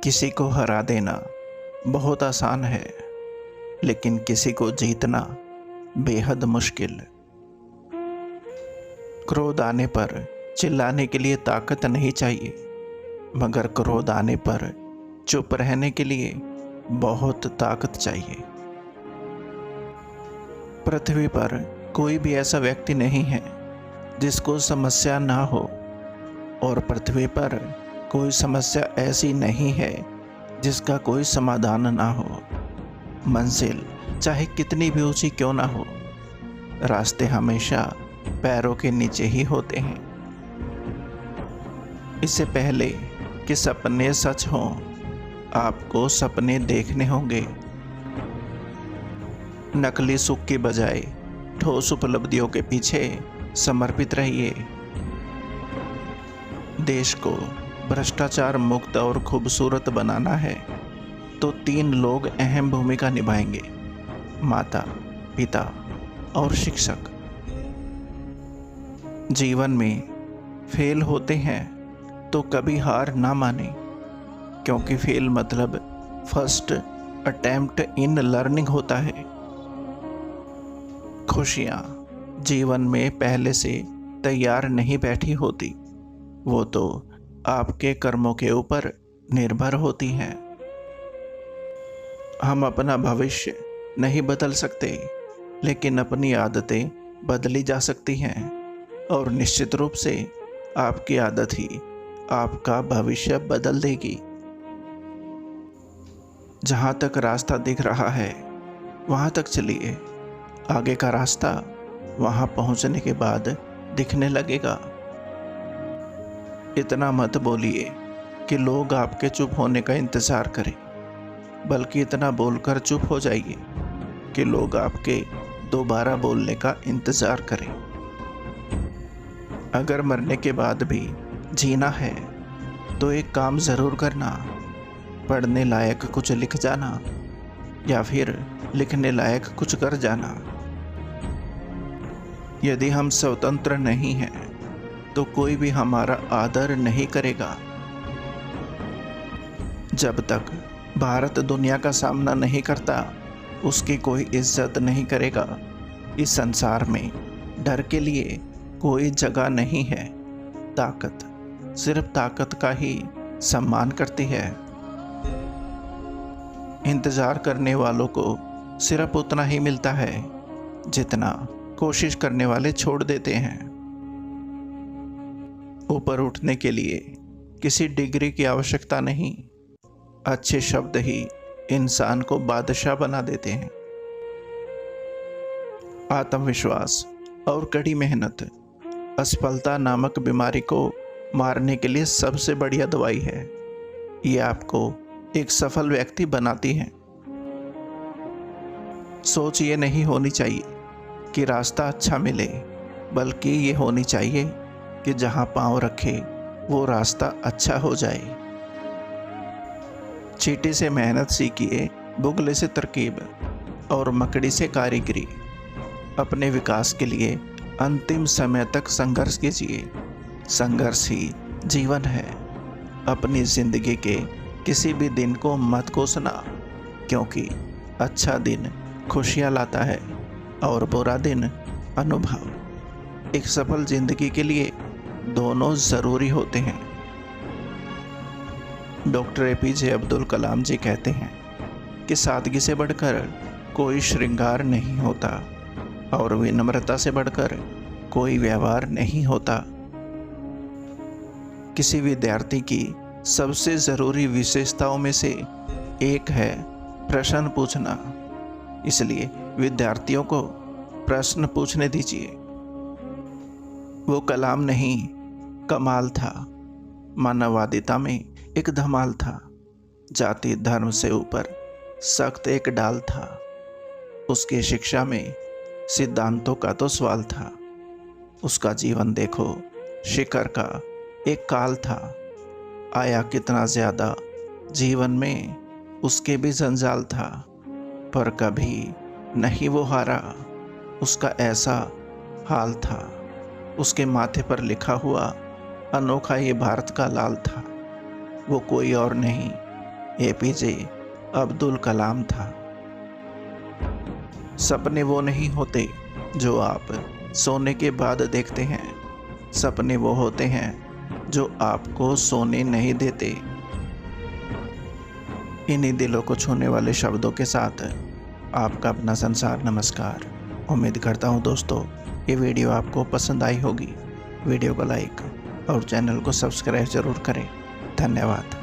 किसी को हरा देना बहुत आसान है, लेकिन किसी को जीतना बेहद मुश्किल। क्रोध आने पर चिल्लाने के लिए ताकत नहीं चाहिए, मगर क्रोध आने पर चुप रहने के लिए बहुत ताकत चाहिए। पृथ्वी पर कोई भी ऐसा व्यक्ति नहीं है जिसको समस्या ना हो, और पृथ्वी पर कोई समस्या ऐसी नहीं है जिसका कोई समाधान ना हो। मंजिल चाहे कितनी भी ऊंची क्यों ना हो, रास्ते हमेशा पैरों के नीचे ही होते हैं। इससे पहले कि सपने सच हों, आपको सपने देखने होंगे। नकली सुख की बजाय ठोस उपलब्धियों के पीछे समर्पित रहिए। देश को भ्रष्टाचार मुक्त और खूबसूरत बनाना है तो 3 लोग अहम भूमिका निभाएंगे: माता, पिता और शिक्षक। जीवन में फेल होते हैं तो कभी हार ना माने, क्योंकि फेल मतलब फर्स्ट अटेम्प्ट इन लर्निंग होता है। खुशियाँ जीवन में पहले से तैयार नहीं बैठी होती, वो तो आपके कर्मों के ऊपर निर्भर होती हैं। हम अपना भविष्य नहीं बदल सकते, लेकिन अपनी आदतें बदली जा सकती हैं, और निश्चित रूप से आपकी आदत ही आपका भविष्य बदल देगी। जहाँ तक रास्ता दिख रहा है वहाँ तक चलिए, आगे का रास्ता वहाँ पहुँचने के बाद दिखने लगेगा। इतना मत बोलिए कि लोग आपके चुप होने का इंतज़ार करें, बल्कि इतना बोलकर चुप हो जाइए कि लोग आपके दोबारा बोलने का इंतज़ार करें। अगर मरने के बाद भी जीना है तो एक काम ज़रूर करना: पढ़ने लायक कुछ लिख जाना, या फिर लिखने लायक कुछ कर जाना। यदि हम स्वतंत्र नहीं हैं तो कोई भी हमारा आदर नहीं करेगा। जब तक भारत दुनिया का सामना नहीं करता, उसकी कोई इज्जत नहीं करेगा। इस संसार में डर के लिए कोई जगह नहीं है। ताकत सिर्फ ताकत का ही सम्मान करती है। इंतजार करने वालों को सिर्फ उतना ही मिलता है जितना कोशिश करने वाले छोड़ देते हैं। ऊपर उठने के लिए किसी डिग्री की आवश्यकता नहीं, अच्छे शब्द ही इंसान को बादशाह बना देते हैं। आत्मविश्वास और कड़ी मेहनत असफलता नामक बीमारी को मारने के लिए सबसे बढ़िया दवाई है। ये आपको एक सफल व्यक्ति बनाती है। सोच ये नहीं होनी चाहिए कि रास्ता अच्छा मिले, बल्कि ये होनी चाहिए कि जहाँ पाँव रखे वो रास्ता अच्छा हो जाए। चींटी से मेहनत सीखिए, बुगले से तरकीब, और मकड़ी से कारीगरी। अपने विकास के लिए अंतिम समय तक संघर्ष कीजिए। संघर्ष ही जीवन है। अपनी जिंदगी के किसी भी दिन को मत कोसना, क्योंकि अच्छा दिन खुशियाँ लाता है और बुरा दिन अनुभव। एक सफल जिंदगी के लिए दोनों ज़रूरी होते हैं। डॉक्टर APJ अब्दुल कलाम जी कहते हैं कि सादगी से बढ़कर कोई श्रृंगार नहीं होता, और विनम्रता से बढ़कर कोई व्यवहार नहीं होता। किसी विद्यार्थी की सबसे ज़रूरी विशेषताओं में से एक है प्रश्न पूछना। इसलिए विद्यार्थियों को प्रश्न पूछने दीजिए। वो कलाम नहीं, कमाल था। मानववादिता में एक धमाल था। जाति धर्म से ऊपर सख्त एक डाल था। उसकी शिक्षा में सिद्धांतों का तो सवाल था। उसका जीवन देखो, शिखर का एक काल था। आया कितना ज़्यादा, जीवन में उसके भी जंजाल था, पर कभी नहीं वो हारा। उसका ऐसा हाल था। उसके माथे पर लिखा हुआ अनोखा ये भारत का लाल था। वो कोई और नहीं, एपीजे अब्दुल कलाम था। सपने वो नहीं होते जो आप सोने के बाद देखते हैं, सपने वो होते हैं जो आपको सोने नहीं देते। इन्हीं दिलों को छूने वाले शब्दों के साथ आपका अपना संसार नमस्कार। उम्मीद करता हूँ दोस्तों ये वीडियो आपको पसंद आई होगी। वीडियो को लाइक और चैनल को सब्सक्राइब ज़रूर करें। धन्यवाद।